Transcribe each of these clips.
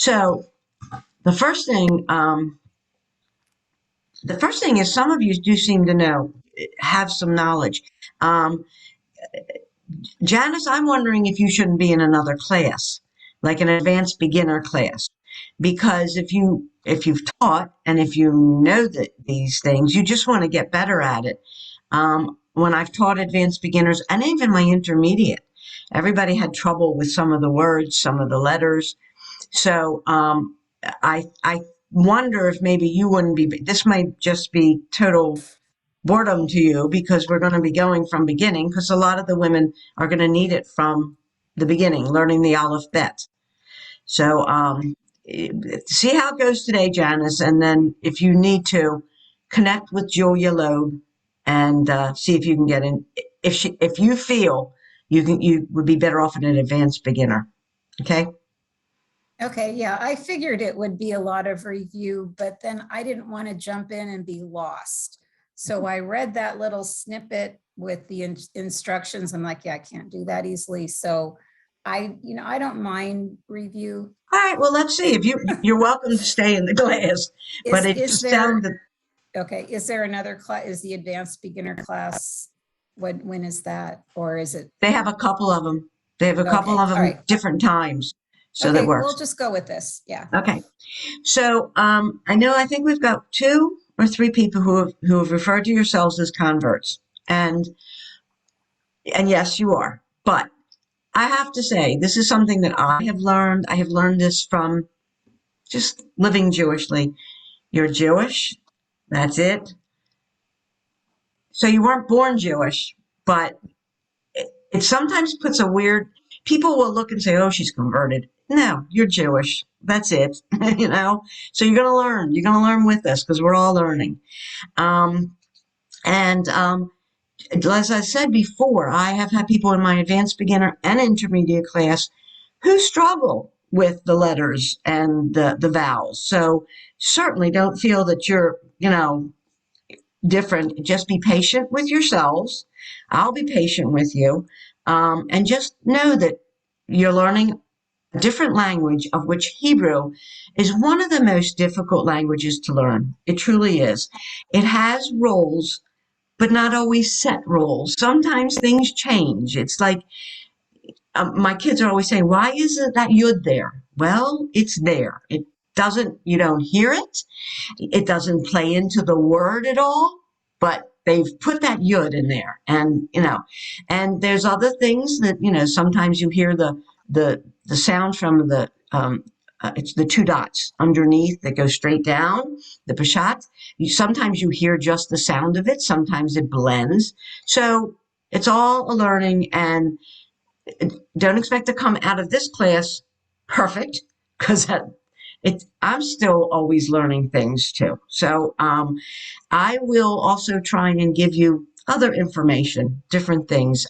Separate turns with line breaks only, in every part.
So the first thing, is some of you do seem to know, have some knowledge. Um, Janice, I'm wondering if you shouldn't be in another class, like an advanced beginner class, because if you've taught and if you know that these things, you just want to get better at it. When I've taught advanced beginners and even my intermediate, everybody had trouble with some of the words, some of the letters. So I wonder if maybe you wouldn't be. This might just be total boredom to you because we're going to be going from beginning because a lot of the women are going to need it from the beginning, learning the alphabet. So see how it goes today, Janice, and then if you need to, connect with Julia Loeb and see if you can get in. If you feel you would be better off in an advanced beginner, okay?
Okay, yeah, I figured it would be a lot of review, but then I didn't want to jump in and be lost. So I read that little snippet with the instructions. I'm like, yeah, I can't do that easily. So I don't mind review.
All right, well, let's see. If you're welcome to stay in the class, but it
Is
just
there,
sounded.
okay, is there another class? Is the advanced beginner class? When is that? Or is it?
They have a couple of them. They have a couple
Okay,
of
all
them
right.
different times, so that
Okay, we'll
works.
just go with this. Yeah.
Okay. So I think we've got two or three people who have referred to yourselves as converts, and yes, you are. But I have to say, this is something that I have learned. I have learned this from just living Jewishly. You're Jewish. That's it. So you weren't born Jewish, but it sometimes puts a weird. People will look and say, "Oh, she's converted." No, you're Jewish. That's it. you know. So you're gonna learn. You're gonna learn with us because we're all learning. And as I said before, I have had people in my advanced beginner and intermediate class who struggle with the letters and the vowels. So certainly don't feel that you're, different. Just be patient with yourselves. I'll be patient with you. And just know that you're learning a different language, of which Hebrew is one of the most difficult languages to learn. It truly is. It has roles, but not always set roles. Sometimes things change. It's like my kids are always saying, why isn't that yud there? Well, it's there. It doesn't, you don't hear it. It doesn't play into the word at all, but they've put that yud in there. And there's other things that, sometimes you hear the sound from it's the two dots underneath that go straight down, the pashat. Sometimes you hear just the sound of it. Sometimes it blends. So it's all a learning, and don't expect to come out of this class perfect because I'm still always learning things too. So I will also try and give you other information, different things.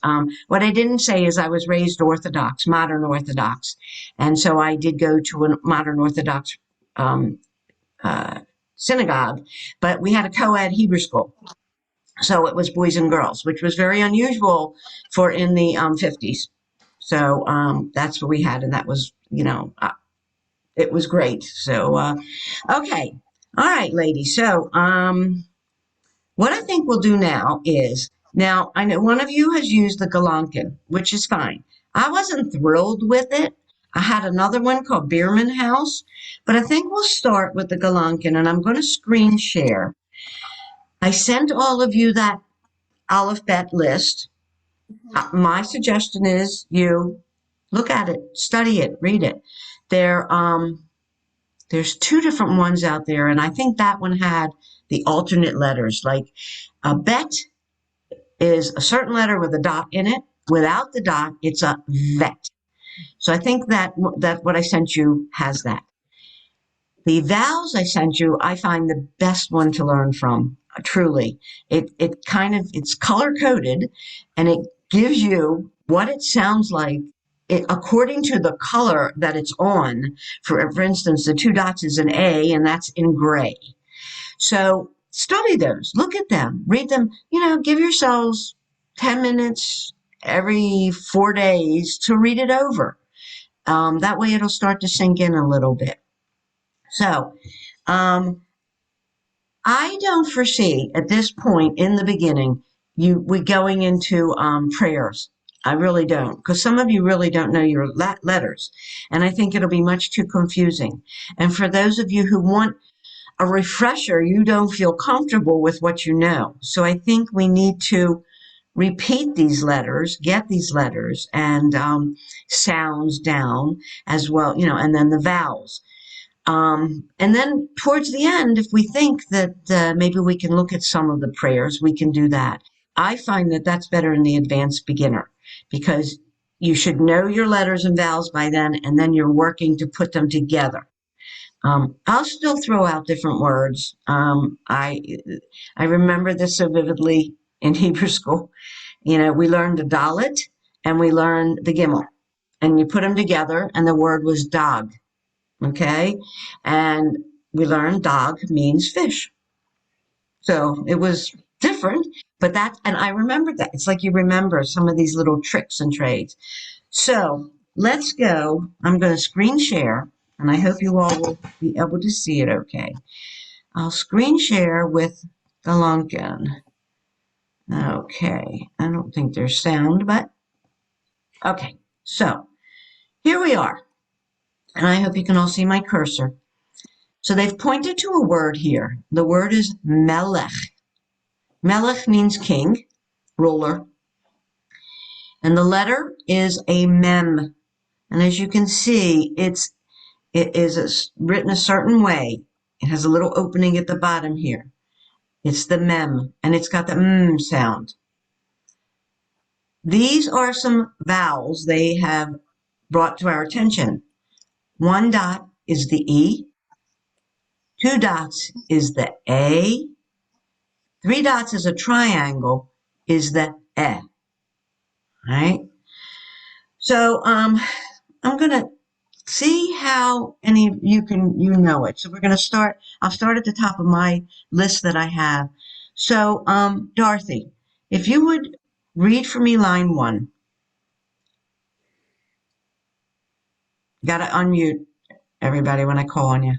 What I didn't say is I was raised Orthodox, modern Orthodox. And so I did go to a modern Orthodox um, synagogue, but we had a co-ed Hebrew school. So it was boys and girls, which was very unusual for in the 50s. So that's what we had, and that was, it was great. So, okay. All right, ladies. So, what I think we'll do now is, now I know one of you has used the Galankin, which is fine. I wasn't thrilled with it. I had another one called Bierman House, but I think we'll start with the Galankin, and I'm going to screen share. I sent all of you that alphabet list. My suggestion is you look at it, study it, read it. There's two different ones out there, and I think that one had the alternate letters. Like a bet is a certain letter with a dot in it. Without the dot, it's a vet. So I think that what I sent you has that. The vowels I sent you, I find the best one to learn from. Truly, it's color coded, and it gives you what it sounds like according to the color that it's on. For instance, the two dots is an A, and that's in gray. So study those, look at them, read them. Give yourselves 10 minutes every 4 days to read it over. That way it'll start to sink in a little bit. So, I don't foresee at this point in the beginning we going into prayers. I really don't, because some of you really don't know your letters, and I think it'll be much too confusing. And for those of you who want a refresher, you don't feel comfortable with what you know. So I think we need to repeat these letters, get these letters and sounds down as well, and then the vowels. And then towards the end, if we think that maybe we can look at some of the prayers, we can do that. I find that that's better in the advanced beginner because you should know your letters and vowels by then, and then you're working to put them together. I'll still throw out different words. I remember this so vividly in Hebrew school. We learned the Dalet and we learned the Gimel, and you put them together, and the word was dog. Okay, and we learned dog means fish. So it was different, but and I remembered that. It's like you remember some of these little tricks and trades. So let's go. I'm going to screen share, and I hope you all will be able to see it okay. I'll screen share with the Lunkin. Okay, I don't think there's sound, but okay. So here we are, and I hope you can all see my cursor. So they've pointed to a word here. The word is melech. Melech means king, ruler. And the letter is a mem. And as you can see, it is written a certain way. It has a little opening at the bottom here. It's the mem, and it's got the sound. These are some vowels they have brought to our attention. 1 dot is the E. 2 dots is the A. 3 dots is a triangle, is the E. Right? So I'm going to see how any of you know it. So we're going to start. I'll start at the top of my list that I have. So Dorothy, if you would read for me line 1. Got to unmute everybody when I call on you.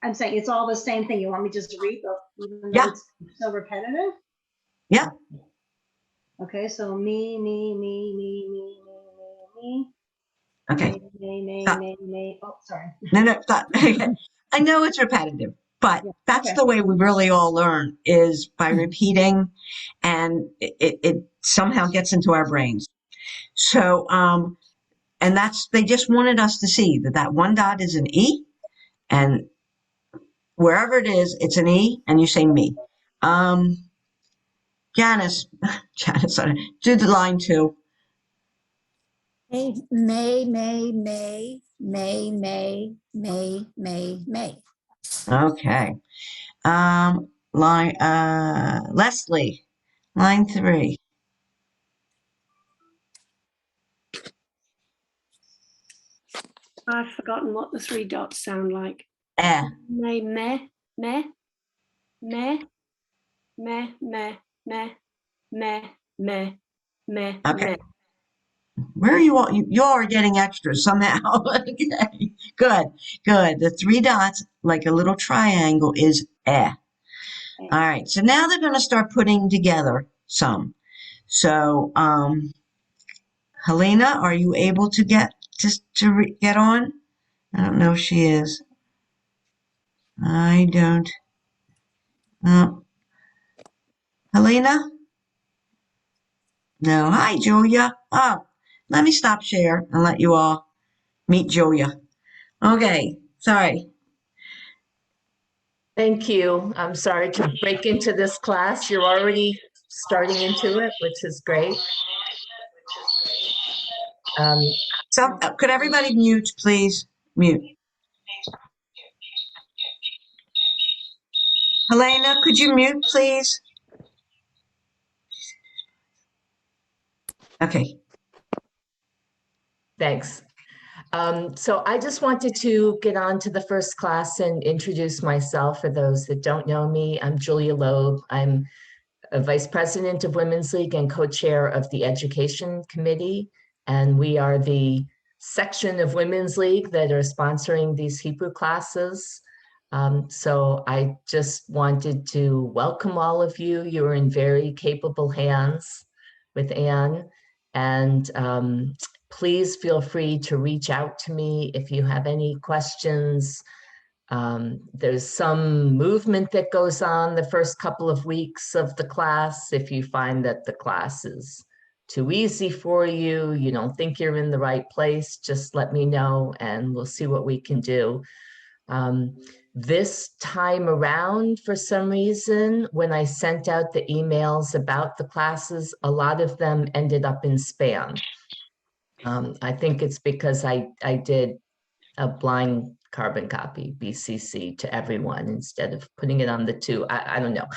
I'm saying it's all the same thing. You want me just to read, even though
Yeah.
it's so repetitive?
Yeah.
Okay, so me.
Okay.
Me. Oh, sorry.
No, stop. I know it's repetitive, but
Yeah,
that's
okay.
the way we really all learn is by repeating, and it somehow gets into our brains. So, and they just wanted us to see that 1 dot is an E, and wherever it is, it's an E, and you say me. Janice, do the line 2.
May.
Okay. Leslie, line 3.
I've forgotten what the 3 dots sound like.
Eh.
Me.
Okay. Where are you all? You all are getting extras somehow. Okay. Good. The 3 dots, like a little triangle, is eh. All right. So now they're going to start putting together some. So, Helena, are you able to get get on? I don't know if she is. I don't. Helena? No. Hi, Julia. Oh, let me stop share and let you all meet Julia. Okay. Sorry.
Thank you. I'm sorry to break into this class. You're already starting into it, which is great.
Could everybody mute, please? Mute. Helena, could you mute, please? Okay.
Thanks. So I just wanted to get on to the first class and introduce myself for those that don't know me. I'm Julia Loeb. I'm a vice president of Women's League and co-chair of the Education Committee. And we are the section of Women's League that are sponsoring these Hebrew classes. So I just wanted to welcome all of you. You're in very capable hands with Anne. And please feel free to reach out to me if you have any questions. There's some movement that goes on the first couple of weeks of the class. If you find that the class is too easy for you, you don't think you're in the right place, just let me know and we'll see what we can do. This time around, for some reason, when I sent out the emails about the classes, a lot of them ended up in spam. I think it's because I did a blind carbon copy, BCC, to everyone instead of putting it on the two. I don't know.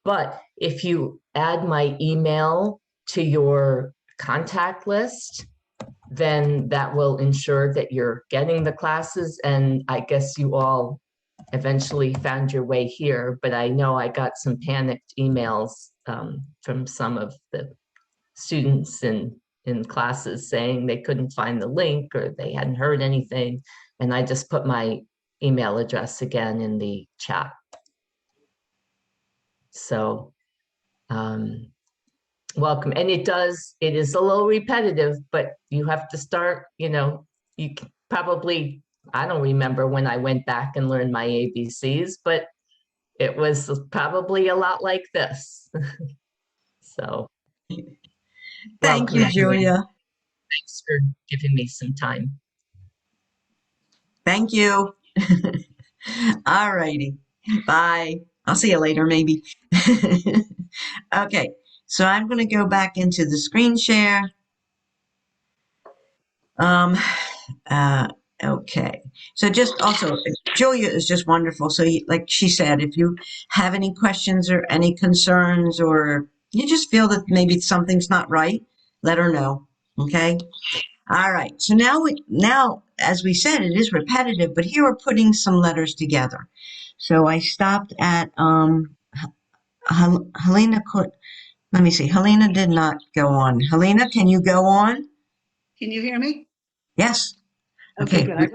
But if you add my email to your contact list, then that will ensure that you're getting the classes. And I guess you all eventually found your way here, but I know I got some panicked emails from some of the students in classes saying they couldn't find the link or they hadn't heard anything. And I just put my email address again in the chat. So welcome. And it is a little repetitive, but you have to start, you probably, I don't remember when I went back and learned my ABCs, but it was probably a lot like this. So
Thank you,
welcome, everyone.
Julia.
Thanks for giving me some time.
Thank you. All righty. Bye. I'll see you later, maybe. Okay, so I'm going to go back into the screen share. Okay, so just also, Julia is just wonderful. So like she said, if you have any questions or any concerns, or you just feel that maybe something's not right, let her know. Okay. All right. So now, as we said, it is repetitive, but here we're putting some letters together. So I stopped at Helena. Let me see. Helena did not go on. Helena, can you go on?
Can you hear me?
Yes.
Okay,
Okay.
good.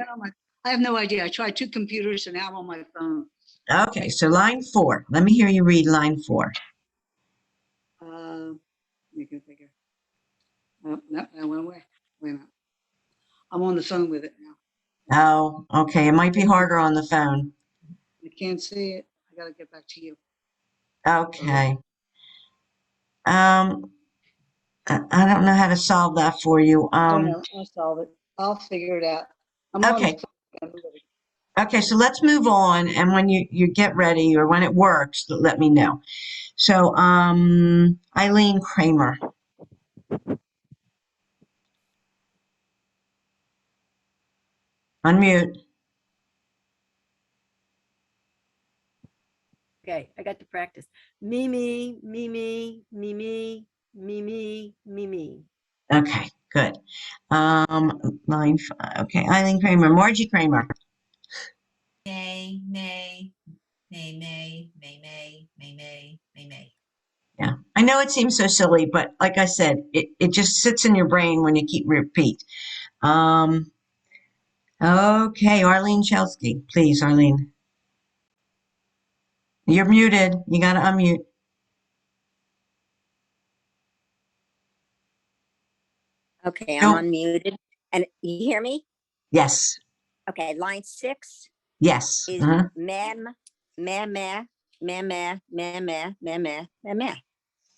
I have no idea. I tried two computers and now I'm on my phone.
Okay. So line 4. Let me hear you read line 4.
You can figure. Oh, no, that went away. Wait a minute. I'm on the phone with it now.
Oh, okay. It might be harder on the phone.
I can't see it. I got to get back to you.
Okay. I don't know how to solve that for you.
I don't know. I'll solve it. I'll figure it out. I'm on
Okay.
the phone.
Okay, so let's move on, and when you get ready or when it works, let me know. So, Eileen Kramer. Unmute.
Okay, I got to practice. Mimi, Mimi, Mimi, Mimi, Mimi.
Okay, good. Line 5. Okay, Eileen Kramer. Margie Kramer.
May, may, may, may, may, may, may, may, may, may.
Yeah, I know it seems so silly, but like I said, it just sits in your brain when you keep repeat. Okay, Arlene Chelsky, please, Arlene. You're muted. You got to unmute.
Okay, I'm
Go.
unmuted. And you hear me?
Yes.
Okay, line 6
Yes.
is mem, meh, meh, meh, meh, meh, meh, meh, meh, meh, meh.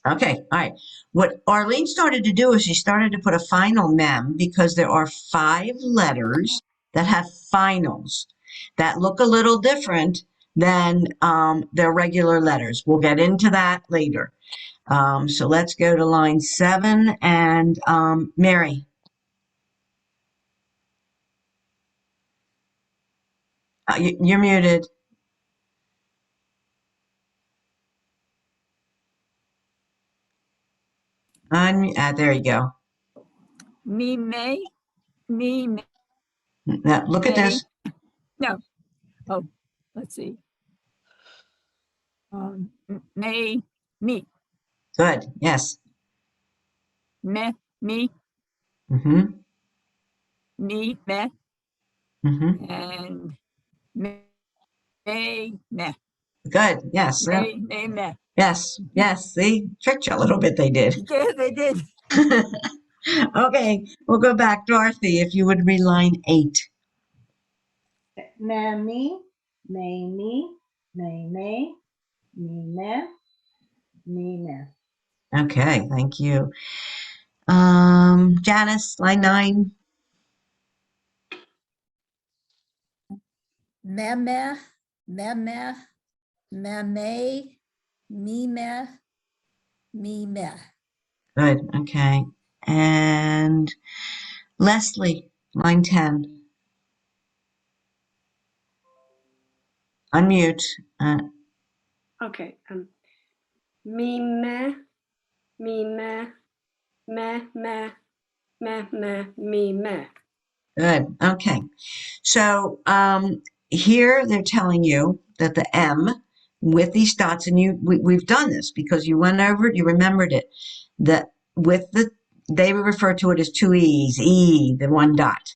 Okay, all right. What Arlene started to do is she started to put a final mem because there are 5 letters that have finals that look a little different than their regular letters. We'll get into that later. So let's go to line 7 and Mary. You're muted. There you go.
Me may, me may.
Now, look at this.
No. Oh, let's see. May, me,
Good. Yes.
meh, me,
Mm-hmm.
me, meh,
Mm-hmm.
and may, meh,
Good. Yes. Yeah.
meh.
Yes. Yes. See, tricked you a little bit. They did.
Yeah, they did.
Okay. We'll go back. Dorothy, if you would read line 8.
Mammy, may me, me, me.
Okay. Thank you. Janice, line 9.
Meh, meh, meh, meh, meh, me, meh.
Good. Okay. And Leslie, line 10. Unmute.
Okay. Me, meh, me, meh, me, meh.
Good. Okay. So here they're telling you that the M with these dots, and we've done this because you went over it, you remembered it. That with they refer to it as two E's, E, the one dot.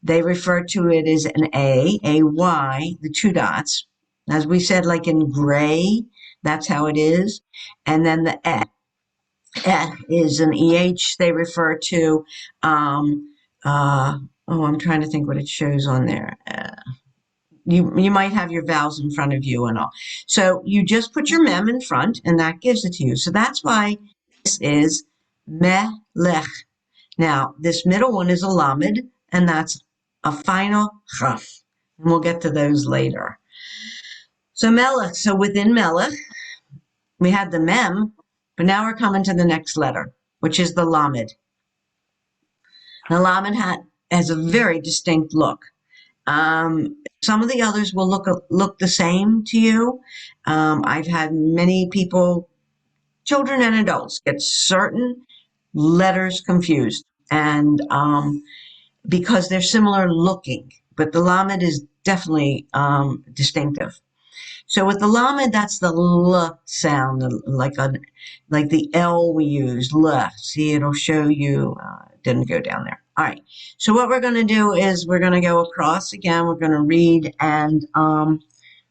They refer to it as an A, Y, the two dots. As we said, like in gray, that's how it is. And then the is an EH. They refer to, I'm trying to think what it shows on there. You might have your vowels in front of you and all. So you just put your mem in front and that gives it to you. So that's why this is melech. Now, this middle one is a lamed and that's a final chaf. And we'll get to those later. So melech, so within melech, we had the mem, but now we're coming to the next letter, which is the lamed. The lamed has a very distinct look. Some of the others will look the same to you. I've had many people, children and adults, get certain letters confused, and because they're similar looking, but the lamed is definitely distinctive. So with the lamed, that's the l sound, like the L we use, l. See, it'll show you, didn't go down there. All right. So what we're going to do is we're going to go across again. We're going to read and,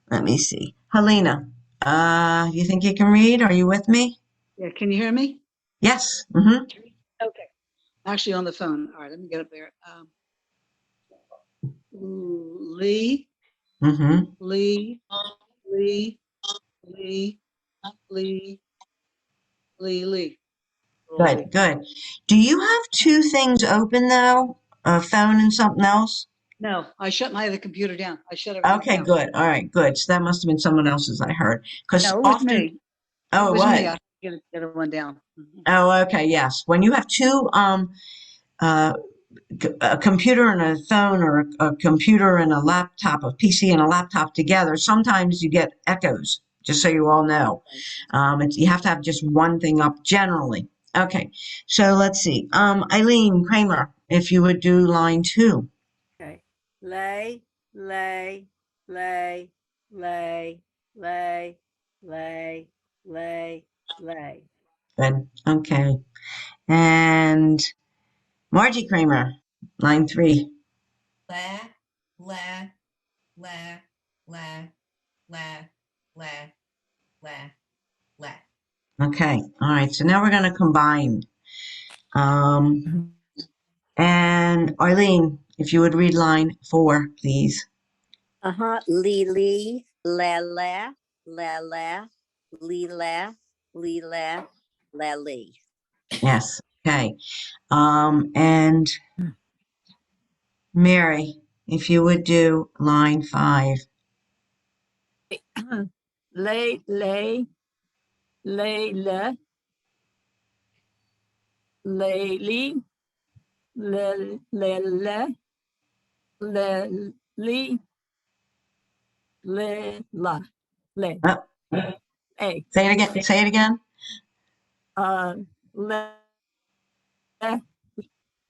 let me see. Helena, you think you can read? Are you with me?
Yeah, can you hear me?
Yes. Mm-hmm.
Okay. I'm actually on the phone. All right, let me get up there. Lee,
Mm-hmm.
Lee, Lee, Lee, Lee, Lee.
Good, good. Do you have two things open though? A phone and something else?
No, I shut my other computer down. I shut everything
Okay,
down.
good. All right, good. So that must have been someone else's I heard. Because
No, it was
often,
me.
oh,
It
it
was me.
was.
I get it, get everyone down. Mhm.
Oh, okay, yes. When you have two, uh, a computer and a phone, or a computer and a laptop, a PC and a laptop together, sometimes you get echoes, just so you all know. You have to have just one thing up generally. Okay, so let's see. Eileen Kramer, if you would do line 2.
Okay. Lay, lay, lay, lay, lay, lay, lay, lay.
Good. Okay. And Margie Kramer, line 3.
La, la, la, la, la, la, la, la.
Okay. All right. So now we're going to combine. And Arlene, if you would read line 4, please.
Lee, la, la, la, la, lee, la, lee, la, la, lee.
Yes. Okay. And Mary, if you would do line 5.
Lay, lay, lay, le, lay, lee, le, le, lee, le, la, le,
Oh,
a,
say it again. Say it again.
le,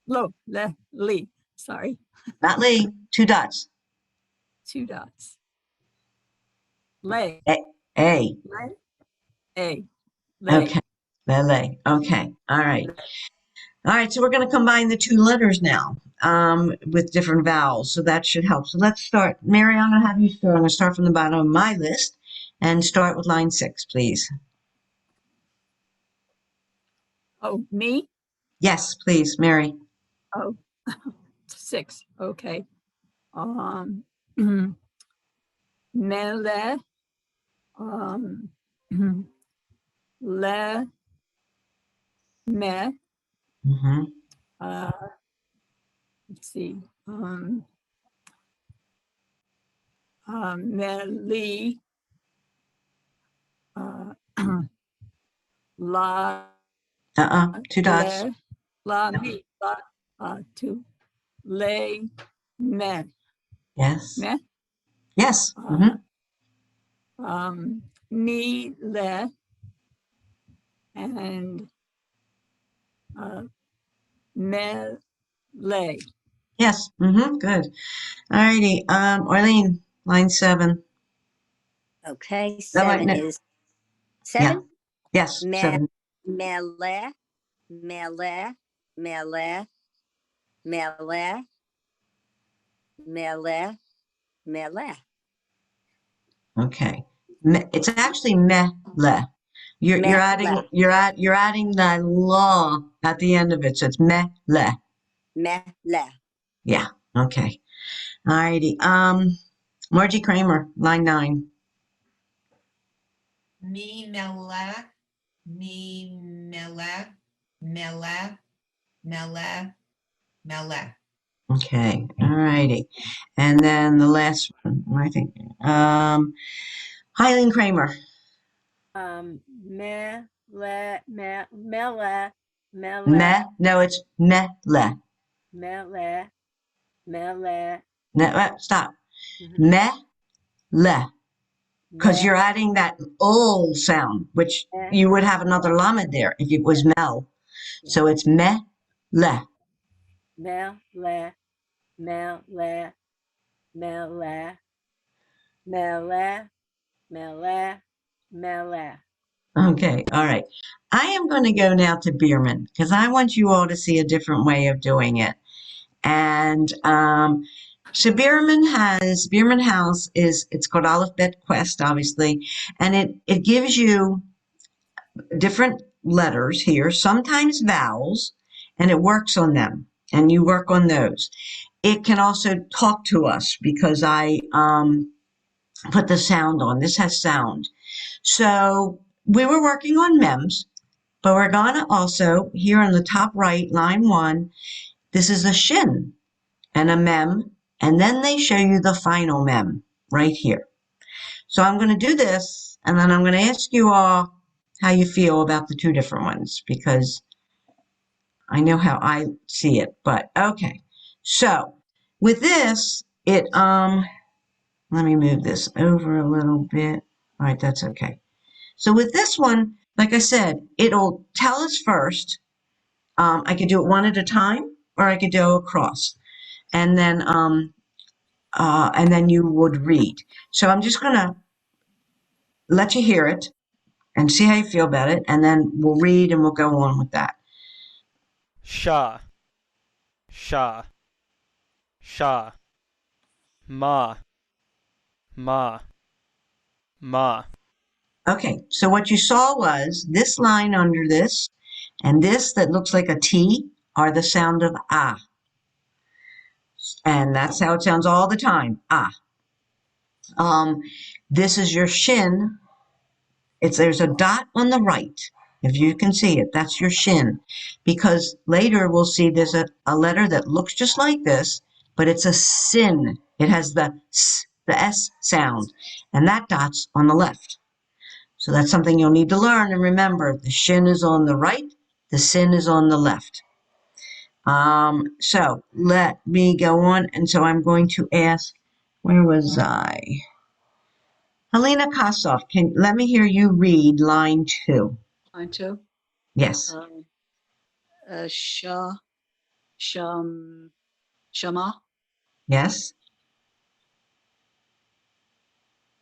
lo, le, lee. Sorry,
Not Lee. 2 dots.
2 dots. Lay,
A. A.
lay, a, lay.
Okay. Lele. Okay. All right. All right. So we're going to combine the 2 letters now. with different vowels. So that should help. So let's start. Mary, I'm going to have you start. I'm going to start from the bottom of my list and start with line 6, please.
Oh, me?
Yes, please, Mary.
Oh, 6. Okay. Mele, um, le, me,
Mm-hmm.
uh, let's see, meli, uh, la,
2 dots.
le, la, me, la, 2, le, me,
Yes.
me,
Yes. Mm-hmm.
me, le, and me, le.
Yes. Mm-hmm. Good. All righty. Arlene, line 7.
Okay,
That might,
7 is
yeah.
7.
Yes. 7.
Mele, mele, mele, mele, mele, mele.
Okay. It's actually mele. You're adding
Mele,
you're adding the law at the end of it, so it's mele.
mele.
Yeah. Okay. All righty. Margie Kramer, line 9.
Me, mele, me, mele, mele, mele, mele.
Okay. All righty. And then the last one, I think. Eileen Kramer.
Me, le, me, mele,
Me.
mele,
No, it's mele.
mele, mele,
No, stop.
mhm,
Mele. Because
me,
you're adding that ul sound, which
me,
you would have another lamed there if it was
yeah,
mel.
yeah.
So it's mele.
Mele, mele, mele, mele, mele, mele.
Okay, all right. I am going to go now to Bierman because I want you all to see a different way of doing it. And so Bierman House is, it's called Alphabet Quest, obviously, and it gives you different letters here, sometimes vowels, and it works on them, and you work on those. It can also talk to us because I put the sound on. This has sound. So we were working on mems, but we're going to also, here on the top right, line 1, this is a shin and a mem, and then they show you the final mem right here. So I'm going to do this, and then I'm going to ask you all how you feel about the 2 different ones, because I know how I see it, but okay. So with this, let me move this over a little bit. All right, that's okay. So with this one, like I said, it'll tell us first. I could do it one at a time, or I could go across, and then you would read. So I'm just gonna let you hear it and see how you feel about it, and then we'll read and we'll go on with that.
Sha, sha, sha. Ma, ma, ma.
Okay, so what you saw was this line under this and this that looks like a T are the sound of ah. And that's how it sounds all the time, ah. This is your shin. There's a dot on the right. If you can see it, that's your shin. Because later we'll see there's a letter that looks just like this, but it's a sin. It has the S sound, and that dot's on the left. So that's something you'll need to learn and remember. The shin is on the right, the sin is on the left. So let me go on. And so I'm going to ask, where was I? Helena Kossoff, let me hear you read line 2.
Line 2.
Yes.
Sha, shama,
Yes.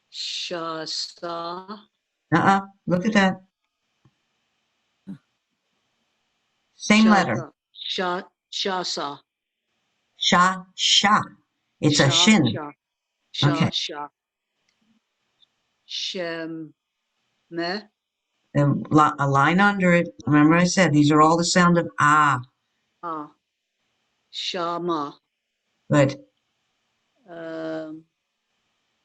shasta,
Look at that. Same letter.
shasa, shasa,
Sha, sha. It's a
Sha,
shin.
sha. Sha,
Okay.
sha. Shem, me.
And a line under it. Remember I said these are all the sound of ah.
Ah. Shama.
Good.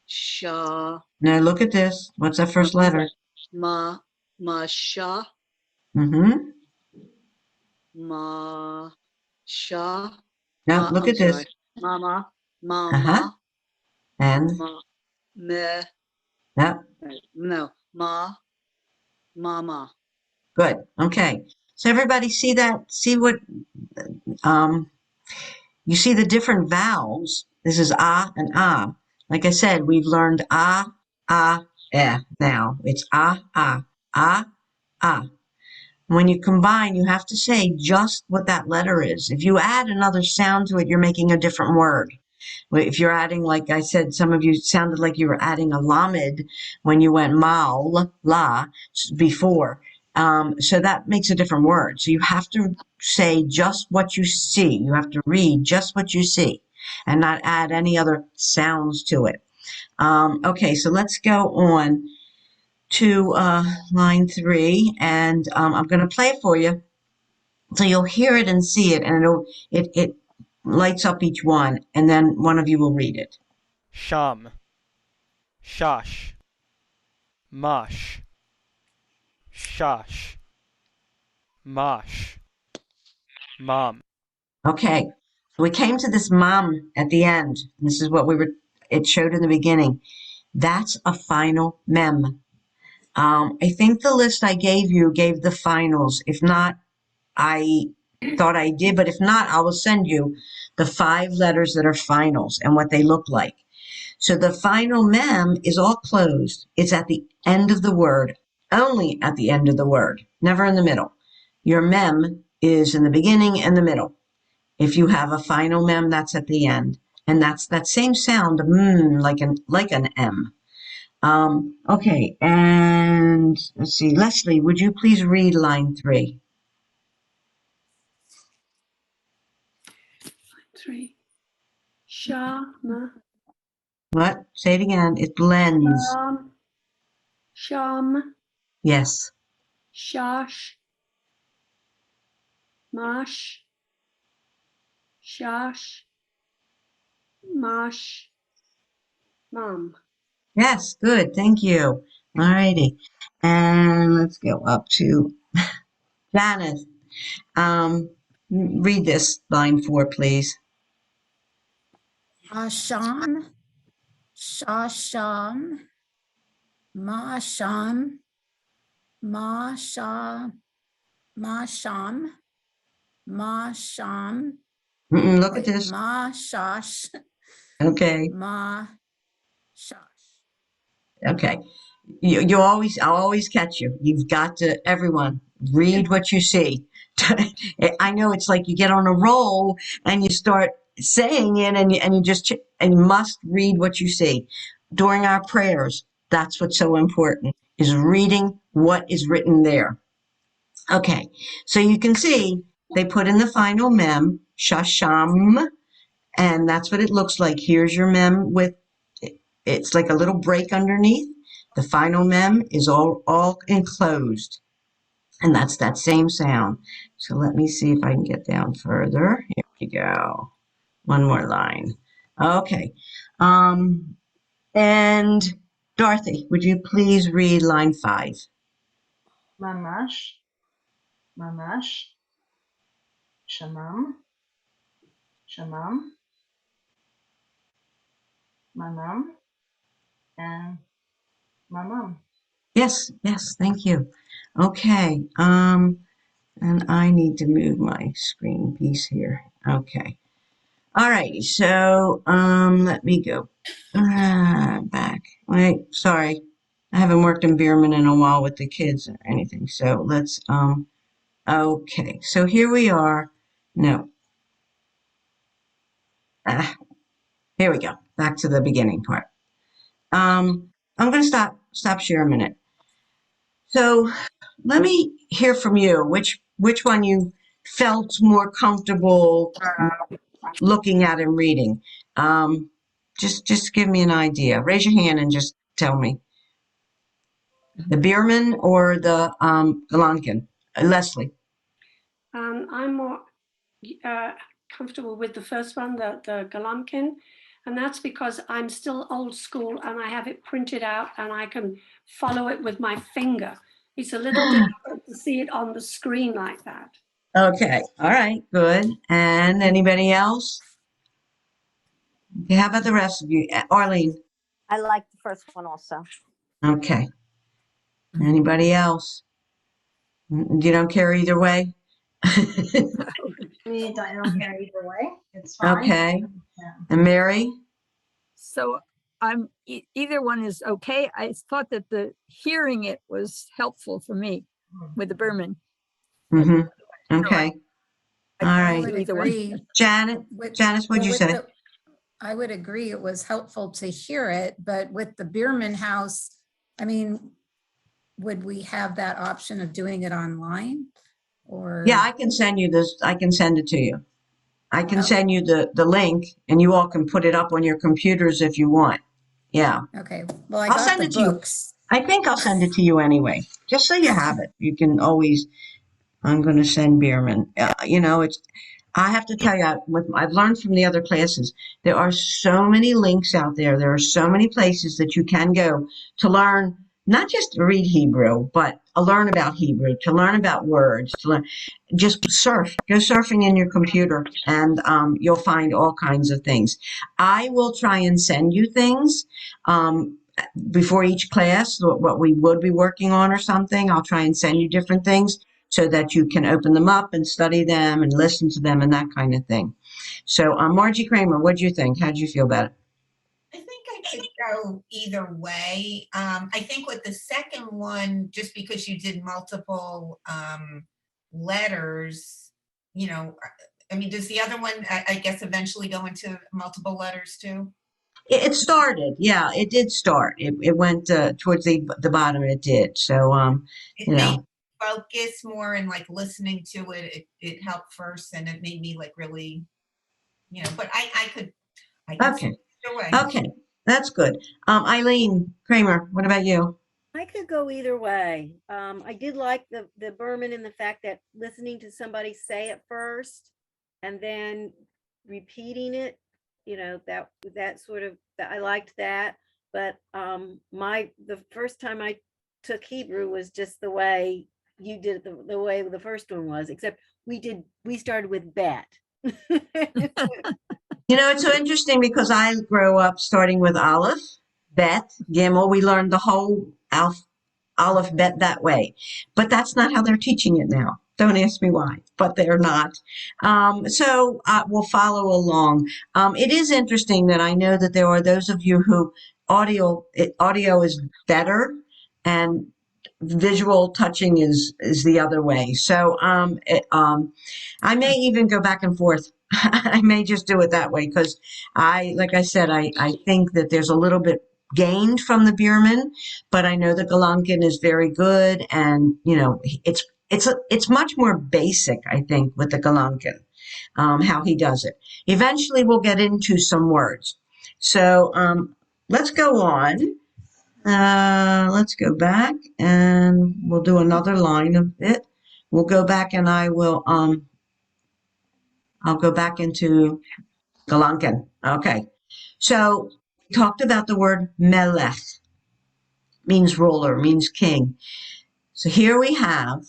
Sha.
Now look at this. What's that first letter?
Ma. Ma, sha.
Mm-hmm.
Ma. Sha.
Now look
I'm
at this.
sorry. Mama.
Uh-huh.
Mama.
And
Ma. Me.
yep.
No. Ma. Mama.
Good. Okay. So everybody see that? See what you see the different vowels. This is ah and ah. Like I said, we've learned ah, eh. Now it's ah, ah. When you combine, you have to say just what that letter is. If you add another sound to it, you're making a different word. If you're adding, like I said, some of you sounded like you were adding a lamed when you went mal, la, before. So that makes a different word. So you have to say just what you see. You have to read just what you see and not add any other sounds to it. Okay, so let's go on to line 3, and I'm going to play it for you. So you'll hear it and see it, and it lights up each one, and then one of you will read it.
Sham, shash, mash, shash, mash, mom.
Okay, we came to this mom at the end. This is what it showed in the beginning. That's a final mem. I think the list I gave you gave the finals. If not, I thought I did, but if not, I will send you the 5 letters that are finals and what they look like. So the final mem is all closed. It's at the end of the word, only at the end of the word, never in the middle. Your mem is in the beginning and the middle. If you have a final mem, that's at the end. And that's that same sound, like an M. Okay, and let's see. Leslie, would you please read line 3?
3. Shama.
What? Say it again. It blends.
Sham.
Yes.
Shash. Mash. Shash. Mash. Mom.
Yes, good. Thank you. All righty. And let's go up to Janice. Read this line 4, please.
Asham, shasham, masham, masham, masham, masham.
Look at
Wait,
this.
mashash,
Okay.
mashash.
Okay. I'll always catch you. You've got to, everyone, read what you see. I know it's like you get on a roll and you start saying it and you must read what you see. During our prayers, that's what's so important, is reading what is written there. Okay. So you can see they put in the final mem, shasham, and that's what it looks like. Here's your mem with, it's like a little break underneath. The final mem is all enclosed. And that's that same sound. So let me see if I can get down further. Here we go. One more line. Okay. And Dorothy, would you please read line 5?
Mamash, mamash, shamam, shamam, mamam, and mamam.
Yes, thank you. Okay. And I need to move my screen piece here. Okay. All right, so let me go back. Wait, sorry. I haven't worked in Bierman in a while with the kids or anything. So let's okay. So here we are. No. Here we go. Back to the beginning part. I'm gonna stop share a minute. So let me hear from you. Which one you felt more comfortable looking at and reading? Just give me an idea. Raise your hand and just tell me. The Bierman or the Galankin? Leslie.
I'm more comfortable with the first one, the Galamkin, and that's because I'm still old school and I have it printed out and I can follow it with my finger. It's a little difficult to see it on the screen like that.
Okay. All right. Good. And anybody else? Okay, how about the rest of you? Arlene.
I like the first one also.
Okay. Anybody else? You don't care either way?
Me, I don't care either way. It's fine.
Okay.
Yeah.
And Mary?
So I'm either one is okay. I thought that the hearing it was helpful for me with the Berman.
Mm-hmm. Okay. All
I
right.
would
Either one.
agree.
Janice, what'd you say?
I would agree it was helpful to hear it, but with the Bierman House, I mean, would we have that option of doing it online? Or
Yeah, I can send you this. I can send it to you. I can
Oh.
send you the link and you all can put it up on your computers if you want. Yeah.
Okay, well, I
I'll
got
send
the
it to you.
books.
I think I'll send it to you anyway, just so you have it. You can always, I'm going to send Bierman. I have to tell you, I've learned from the other classes, there are so many links out there. There are so many places that you can go to learn, not just to read Hebrew, but learn about Hebrew, to learn about words, to learn. Just go surfing in your computer, and you'll find all kinds of things. I will try and send you things before each class, what we would be working on or something. I'll try and send you different things so that you can open them up and study them and listen to them and that kind of thing. So, Margie Kramer, what do you think? How do you feel about it?
I think I could go either way. I think with the second one, just because you did multiple letters, I mean, does the other one, I guess, eventually go into multiple letters too?
It started, yeah, it did start. It went towards the bottom. It did. So,
It made me focus more and like listening to it. It helped first, and it made me like really, But I could
Okay.
either way.
Okay, that's good. Eileen Kramer, what about you?
I could go either way. I did like the Berman in the fact that listening to somebody say it first and then repeating it, that sort of, I liked that. But the first time I took Hebrew was just the way you did it, the way the first one was, except we started with bet.
It's so interesting because I grew up starting with Aleph, Bet, Gimel. We learned the whole Aleph, Bet that way. But that's not how they're teaching it now. Don't ask me why, but they're not. So we'll follow along. It is interesting that I know that there are those of you who audio is better and visual touching is the other way. So I may even go back and forth. I may just do it that way because like I said, I think that there's a little bit gained from the Bierman, but I know the Galankin is very good, and it's much more basic, I think, with the Galankin, how he does it. Eventually, we'll get into some words. So let's go on. Let's go back, and we'll do another line of it. We'll go back, and I'll go back into Galankin. Okay. So we talked about the word melech, means ruler, means king. So here we have,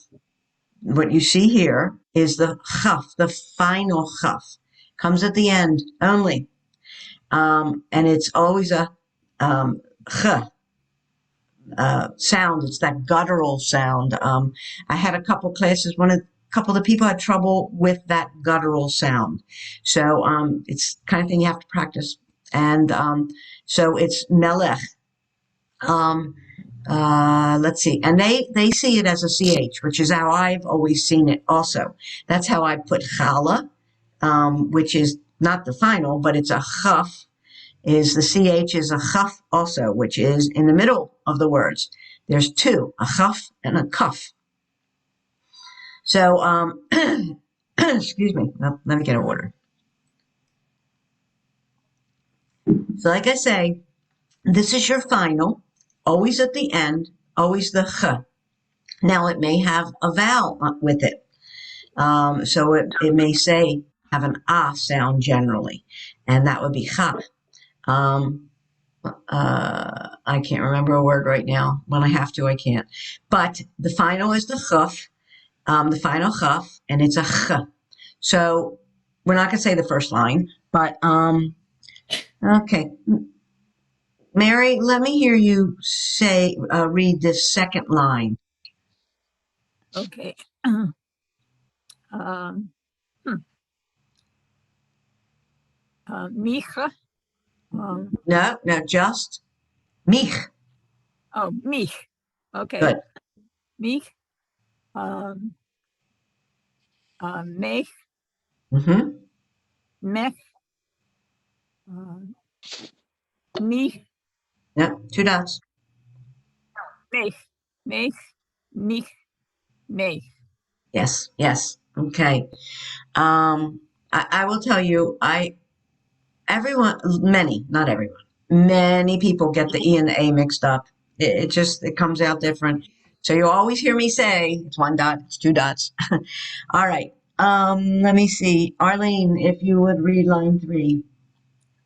what you see here is the chaf, the final chaf. Comes at the end only. And it's always a ch sound. It's that guttural sound. I had a couple classes, a couple of the people had trouble with that guttural sound. So it's the kind of thing you have to practice. And so it's melech. Let's see. And they see it as a CH, which is how I've always seen it also. That's how I put chala, which is not the final, but it's a chaf. Is the CH is a chaf also, which is in the middle of the words. There's two, a chaf and a kaf. So, excuse me. Let me get an order. So like I say, this is your final, always at the end, always the ch. Now it may have a vowel with it. So it may say, have an ah sound generally, and that would be cha. I can't remember a word right now. When I have to, I can't. But the final is the chuf, the final chuf, and it's a ch. So we're not going to say the first line, but okay. Mary, let me hear you say, read this second line.
Okay. Um, Micha.
No, just mich.
Oh, mich. Okay.
Good.
Mich. Mech.
Mm-hmm.
Mech. Mich.
Yep, 2 dots.
Mech. Mech. Mich. Mech.
Yes, yes. Okay. I will tell you, everyone, many, not everyone, many people get the E and the A mixed up. It comes out different. So you always hear me say, it's 1 dot, it's 2 dots. All right. Let me see. Arlene, if you would read line 3.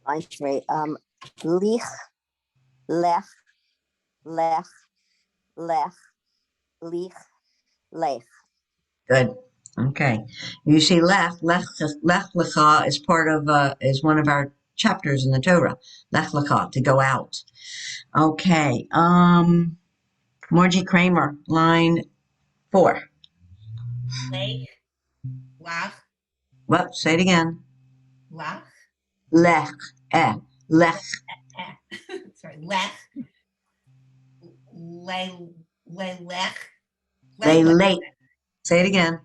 Line 3. Lich, lech, lech, lech, lich, lech.
Good. Okay. You see, lech lecha is part of is one of our chapters in the Torah. Lech lecha, to go out. Okay. Margie Kramer, line 4.
Lech, lach,
Well, say it again.
lach,
Lech, lech.
sorry, lech, lech,
Late. Say it again.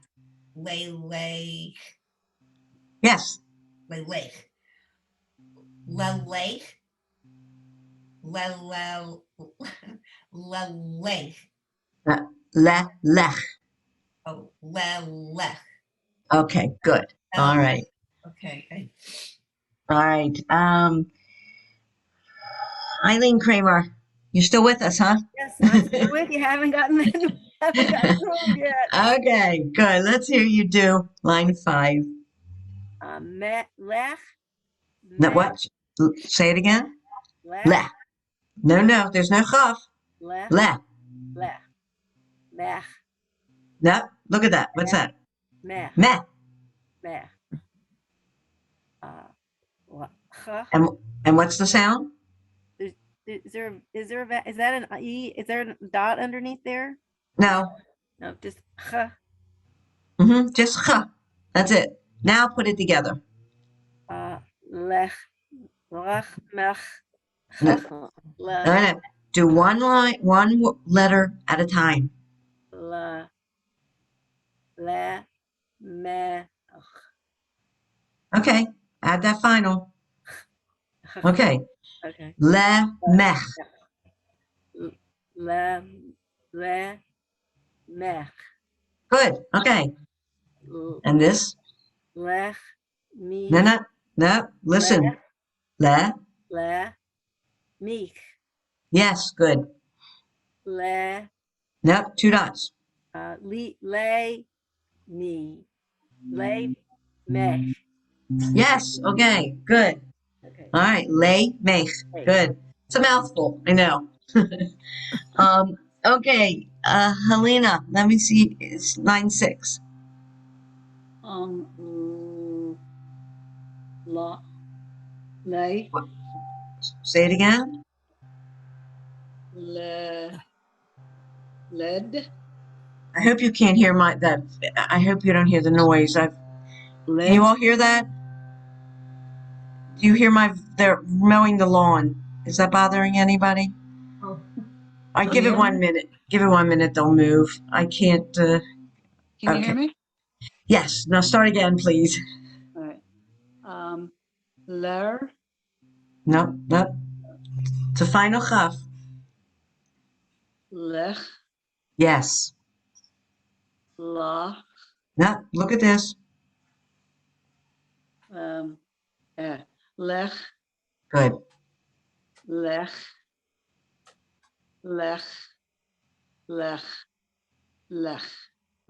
lech,
Yes.
lech, lech, lech.
Lech.
Oh, lech.
Okay, good. All right.
Okay.
All right. Eileen Kramer, you're still with us, huh?
Yes, I'm still with you. Haven't gotten home yet.
Okay, good. Let's hear you do line 5.
Lech.
Now, what? Say it again.
Lech.
Lech. No, there's no chaf.
Lech.
Lech.
Lech. Mech.
No, look at that. What's that?
Mech.
Meh.
Mech.
And what's the sound?
Is that an E? Is there a dot underneath there?
No.
No, just ch.
Just ch. That's it. Now put it together.
Lech. Lech. Mech.
No. No. Do one line, one letter at a time.
La. La. Mech.
Okay. Add that final. Okay.
Okay.
Le mech.
Le mech.
Good. Okay. And this?
Lech mich.
No. Listen. Le.
Mich.
Yes. Good.
Le.
Nope. 2 dots.
Le me. Le mech.
Yes. Okay. Good.
Okay.
All right. Le mech. Good. It's a mouthful. I know. Okay. Helena, let me see. It's line 6.
Lay.
Say it again.
Lead.
I hope you can't hear that. I hope you don't hear the noise. Can you all hear that? Do you hear they're mowing the lawn? Is that bothering anybody?
Oh.
I give it 1 minute. Give it 1 minute. They'll move. I can't.
Can you hear me?
Yes. Now start again, please.
All right. Ler.
Nope. It's a final chaf.
Lech.
Yes.
La.
No. Look at this.
Lech.
Good.
Lech, lech, lech, lech.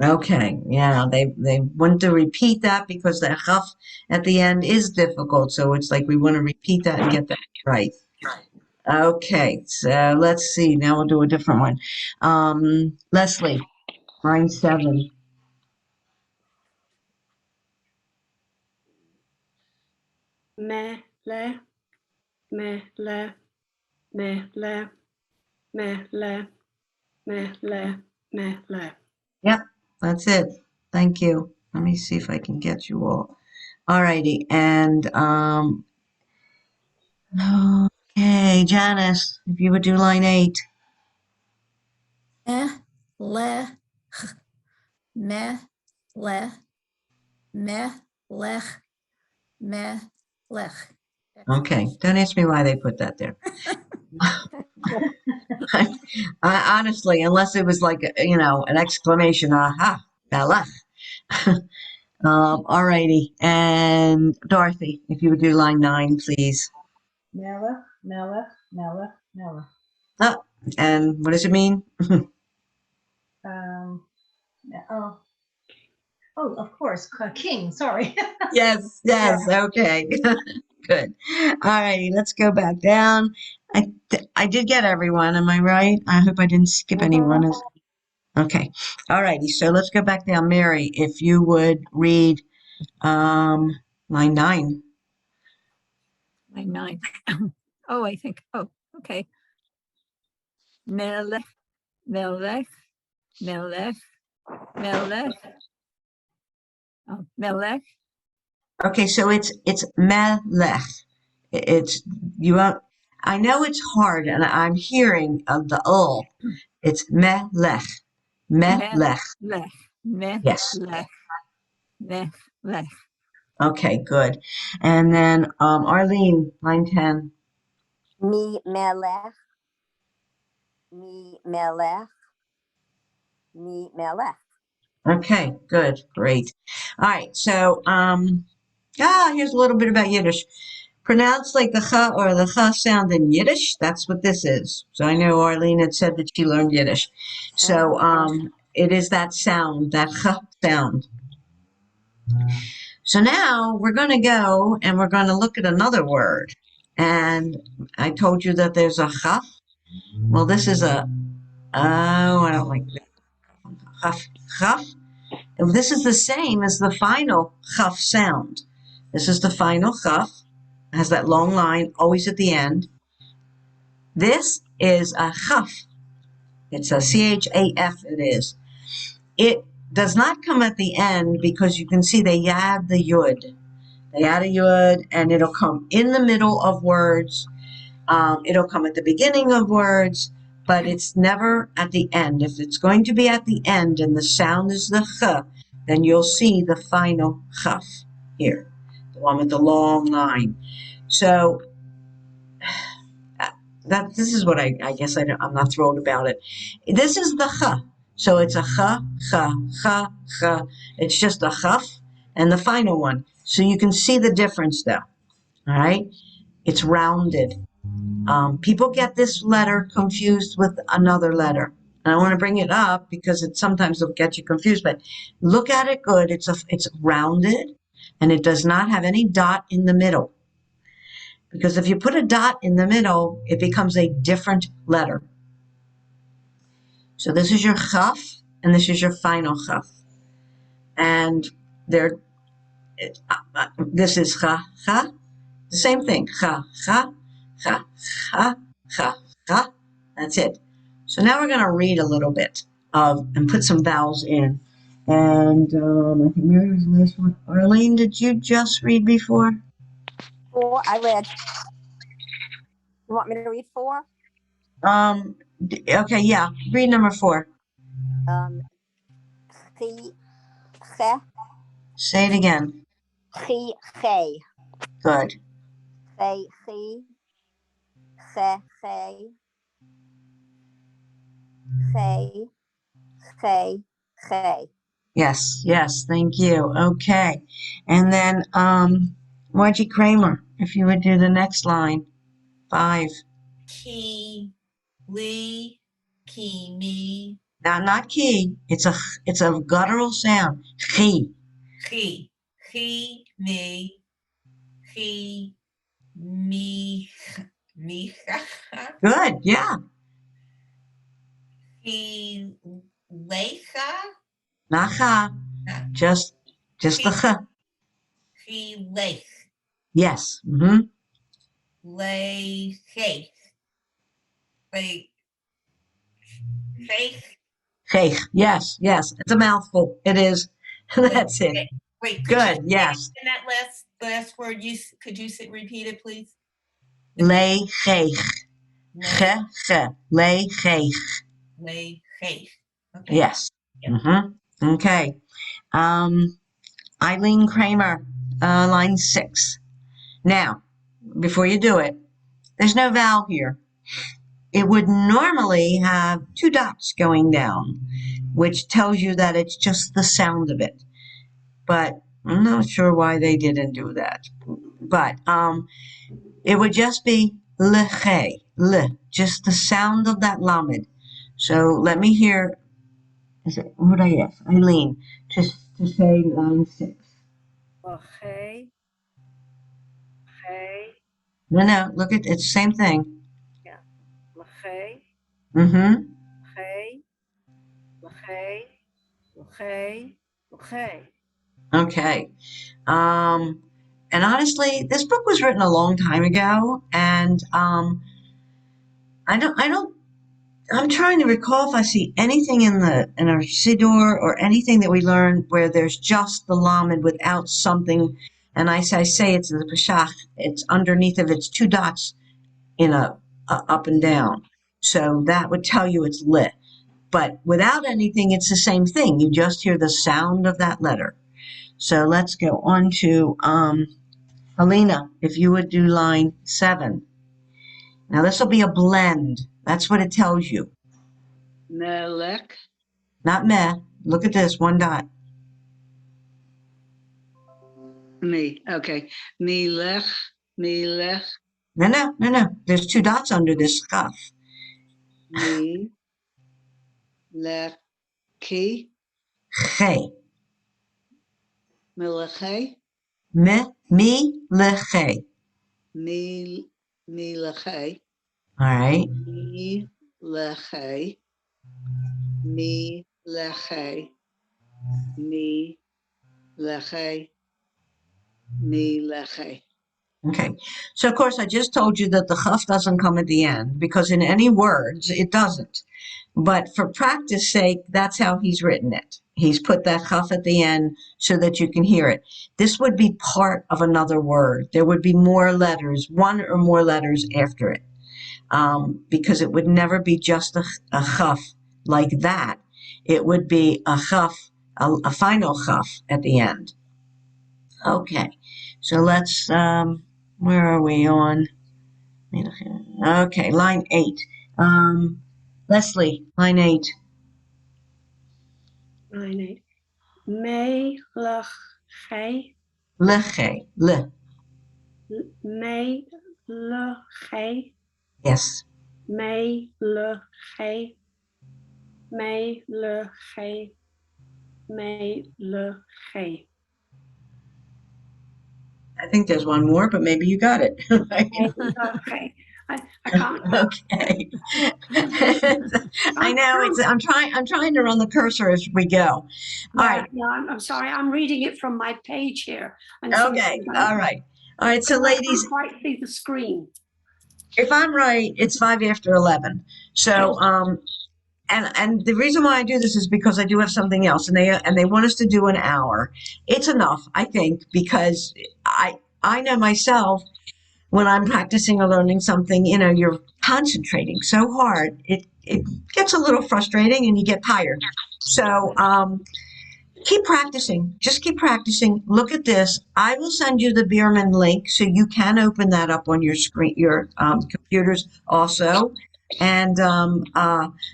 Okay, yeah, they want to repeat that because the chaf at the end is difficult. So it's like we want to repeat that and get that right. Okay, so let's see. Now we'll do a different one. Leslie, line 7.
Me, le, me, le, me, le, me, le, me, le, me, le.
Yep, that's it. Thank you. Let me see if I can get you all. All righty, and okay, Janice, if you would do line 8.
Me, le, me, le, me, lech, me, lech.
Okay, don't ask me why they put that there. I, honestly, unless it was like, an exclamation, aha, Bella. All righty. And Dorothy, if you would do line 9, please.
Melech, Melech, Melech, Melech.
Oh, and what does it mean?
Um, oh, of course, king, sorry.
Yes, okay. Good. All righty, let's go back down. I did get everyone, am I right? I hope I didn't skip anyone. Okay. All righty, so let's go back down. Mary, if you would read line 9.
Line 9. Oh, I think, oh, okay. Melech, melech, melech, melech. Oh, melech.
Okay, so it's melech. It's you won't. I know it's hard, and I'm hearing the It's melech, melech.
Melech, melech,
Yes.
melech.
Okay, good. And then Arlene, line 10.
Me melech, me melech, me melech.
Okay, good, great. All right, so here's a little bit about Yiddish. Pronounced like the ch or the ch sound in Yiddish. That's what this is. So I know Arlene had said that she learned Yiddish. So it is that sound, that ch sound. So now we're going to go and we're going to look at another word. And I told you that there's a chaf. Well, this is I don't like that. Chaf. This is the same as the final chaf sound. This is the final chaf. It has that long line always at the end. This is a chaf. It's a chaf. It is. It does not come at the end because you can see they add the yud. They add a yud, and it'll come in the middle of words. It'll come at the beginning of words, but it's never at the end. If it's going to be at the end and the sound is the ch, then you'll see the final chaf here, the one with the long line. So this is what I guess I'm not thrilled about it. This is the ch. So it's a ch. It's just a chaf and the final one. So you can see the difference there. All right. It's rounded. People get this letter confused with another letter. And I want to bring it up because sometimes it'll get you confused, but look at it good. It's rounded and it does not have any dot in the middle. Because if you put a dot in the middle, it becomes a different letter. So this is your chaf and this is your final chaf. And this is cha. The same thing. Cha. That's it. So now we're going to read a little bit and put some vowels in. And I think Mary was the last one. Arlene, did you just read before?
4, I read. You want me to read 4?
Okay, yeah. Read number 4.
Chi, che,
Say it again.
chi, che.
Good.
Che, chi. Che, che. Che, che, che.
Yes, thank you. Okay. And then Margie Kramer, if you would do the next line. 5.
Ki, li, ki, me,
Now, not key. It's a guttural sound. Chi.
chi, me, chi, me, me,
Good. Yeah.
chi, lecha,
Nacha. Just the ch.
chi, lech,
Yes. Mm-hmm.
lechech, like, chech,
Hey. Yes. Yes. It's a mouthful. It is. That's it.
wait, could you
Good.
say
Yes.
in that last word, could you repeat it, please?
Lay. Che.
Le,
Che. Lay. Che.
lechech. Okay.
Yes.
Yep.
Mm-hmm. Okay. Eileen Kramer, line 6. Now, before you do it, there's no vowel here. It would normally have 2 dots going down, which tells you that it's just the sound of it. But I'm not sure why they didn't do that. But it would just be leche, just the sound of that lamed. So let me hear. What I ask Eileen to say line 6.
Okay. Okay.
No, look at it's the same thing.
Yeah. Okay.
Mm-hmm.
Okay. Okay. Okay. Okay.
Okay. And honestly, this book was written a long time ago, and I don't. I'm trying to recall if I see anything in our Siddur or anything that we learn where there's just the lamed without something. And I say it's the peshach. It's underneath of it's 2 dots in a up and down. So that would tell you it's lit. But without anything, it's the same thing. You just hear the sound of that letter. So let's go on to Alina, if you would do line 7. Now this will be a blend. That's what it tells you.
Melech,
Not meh. Look at this, 1 dot.
me. Okay. Melech, melech,
No. There's 2 dots under this scuff.
me, lech, ki,
Che.
meleche,
Me, leche.
me, meleche,
All right.
me, leche, me, leche, me, leche, me, leche.
Okay. So of course I just told you that the chaf doesn't come at the end because in any words it doesn't. But for practice sake, that's how he's written it. He's put that chaf at the end so that you can hear it. This would be part of another word. There would be more letters, 1 or more letters after it, because it would never be just a chaf like that. It would be a chaf, a final chaf at the end. Okay, so let's, where are we on? Okay, line 8. Leslie, line 8.
Line 8. Meleche.
Leche, le.
Meleche.
Yes.
Meleche. Meleche. Meleche.
I think there's one more, but maybe you got it.
Okay. I can't.
Okay. I know I'm trying to run the cursor as we go. All right.
Yeah, I'm sorry. I'm reading it from my page here. And
Okay. All right. All right. So ladies,
I can't quite see the screen.
if I'm right, it's 5 after 11. So, and the reason why I do this is because I do have something else, and they want us to do an hour. It's enough, I think, because I know myself when I'm practicing or learning something, you're concentrating so hard, it gets a little frustrating and you get tired. So keep practicing. Just keep practicing. Look at this. I will send you the Bierman link so you can open that up on your screen, your computers also, and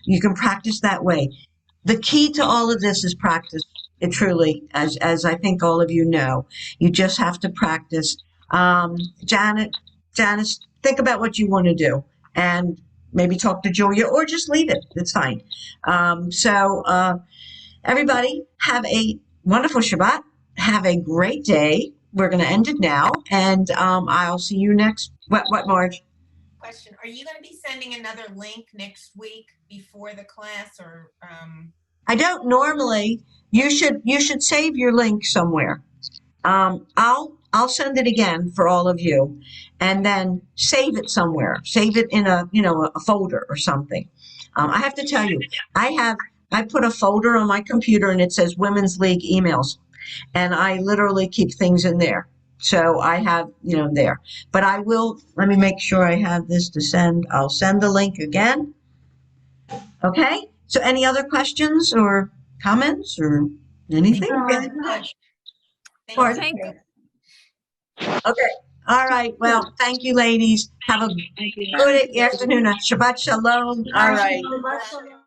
you can practice that way. The key to all of this is practice. It truly, as I think all of you know, you just have to practice. Janice, think about what you want to do. and maybe talk to Julia or just leave it. It's fine. Everybody have a wonderful Shabbat. Have a great day. We're going to end it now, and I'll see you next. What, Marge?
Question, are you going to be sending another link next week before the class, or?
I don't normally. You should save your link somewhere. I'll send it again for all of you, and then save it somewhere. Save it in a folder or something. I have to tell you, I put a folder on my computer and it says Women's League emails, and I literally keep things in there. So I have there, but I will. Let me make sure I have this to send. I'll send the link again. Okay. So any other questions or comments or anything?
Really good.
Or-
Thank you.
Okay. All right. Well, thank you, ladies. Have a good afternoon. Shabbat shalom. All right.
Shabbat shalom.